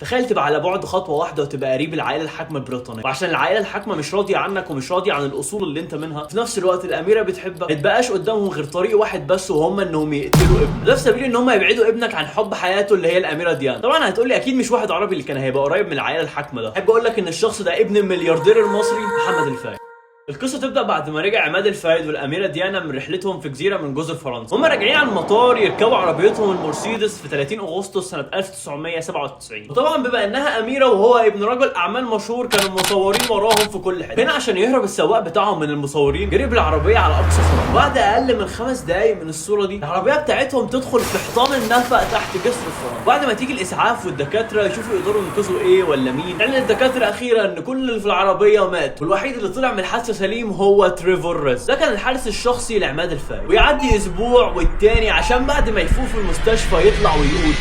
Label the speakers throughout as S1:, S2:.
S1: تخيل تبقى على بعد خطوه واحده وتبقى قريب العائله الحاكمه البريطانيه، وعشان العائله الحاكمه مش راضيه عنك ومش راضيه عن الاصول اللي انت منها، في نفس الوقت الاميره بتحبك، ما يتبقاش قدامهم غير طريق واحد بس، وهم انهم يقتلوا ابنك. ده في سبيل ان هم يبعدوا ابنك عن حب حياته اللي هي الاميره ديانا. طبعا هتقولي اكيد مش واحد عربي اللي كان هيبقى قريب من العائله الحاكمه ده. احب اقول لك ان الشخص ده ابن الملياردير المصري محمد الفايد. القصه تبدا بعد ما رجع عماد الفايد والاميره ديانا من رحلتهم في جزيره من جزر فرنسا. هم راجعين على المطار يركبوا عربيتهم المرسيدس في 30 اغسطس سنه 1997. وطبعا بما انها اميره وهو ابن رجل اعمال مشهور، كانوا المصورين وراهم في كل حته. هنا عشان يهرب السواق بتاعهم من المصورين جري بالعربيه على اقصى سرعه. بعد اقل من 5 دقايق من الصوره دي العربيه بتاعتهم تدخل في حيطان النفق تحت جسر الفرن. بعد ما تيجي الاسعاف والدكاتره يشوفوا يقدروا ينقذوا ايه ولا مين، اعلن الدكاتره اخيرا ان كل اللي في العربيه مات، والوحيد اللي طلع من الحادثه سليم هو تريفور ريز. ده كان الحارس الشخصي لعماد الفايد. ويعدي اسبوع والتاني عشان بعد ما يفوق في المستشفى يطلع ويقول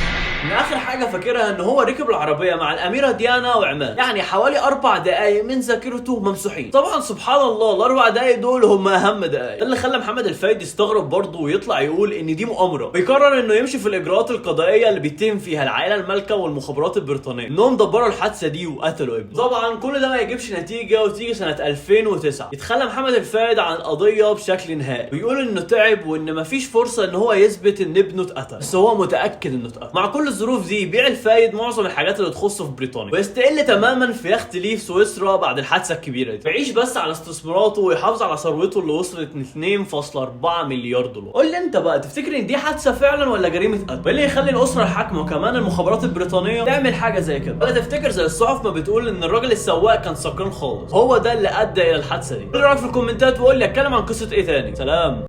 S1: ان اخر حاجه فاكرها ان هو ركب العربيه مع الاميره ديانا وعماد، يعني حوالي 4 دقائق من ذاكرته ممسوحين. طبعا سبحان الله ال4 دقائق دول هم اهم دقائق. ده اللي خلى محمد الفايد يستغرب برضه ويطلع يقول ان دي مؤامره، ويقرر انه يمشي في الاجراءات القضائيه اللي بيتم فيها العائله المالكه والمخابرات البريطانيه انهم دبروا الحادثه دي وقتلوا ابنه. طبعا كل ده ما يجيبش نتيجه، وتيجي سنه 2009 يتخلى محمد الفايد عن القضيه بشكل نهائي، ويقول انه تعب وان مفيش فرصه ان هو يثبت ان ابنه اتقتل، بس هو متاكد انه اتقتل. مع كل الظروف دي يبيع الفايد معظم الحاجات اللي تخصه في بريطانيا، ويستقل تماما في يخت ليه في سويسرا بعد الحادثه الكبيره دي، ويعيش بس على استثماراته ويحافظ على ثروته اللي وصلت 2.4 مليار دولار. قول لي انت بقى، تفتكر ان دي حادثه فعلا ولا جريمه قتل؟ وايه اللي يخلي الاسره الحاكمه وكمان المخابرات البريطانيه تعمل حاجه زي كده؟ ولا تفتكر زي الصحف ما بتقول ان الراجل السواق كان سكران خالص، هو ده اللي ادى الى الحادثه دي؟ قول لي رايك في الكومنتات وقول لي اتكلم عن قصه ايه تاني. سلام.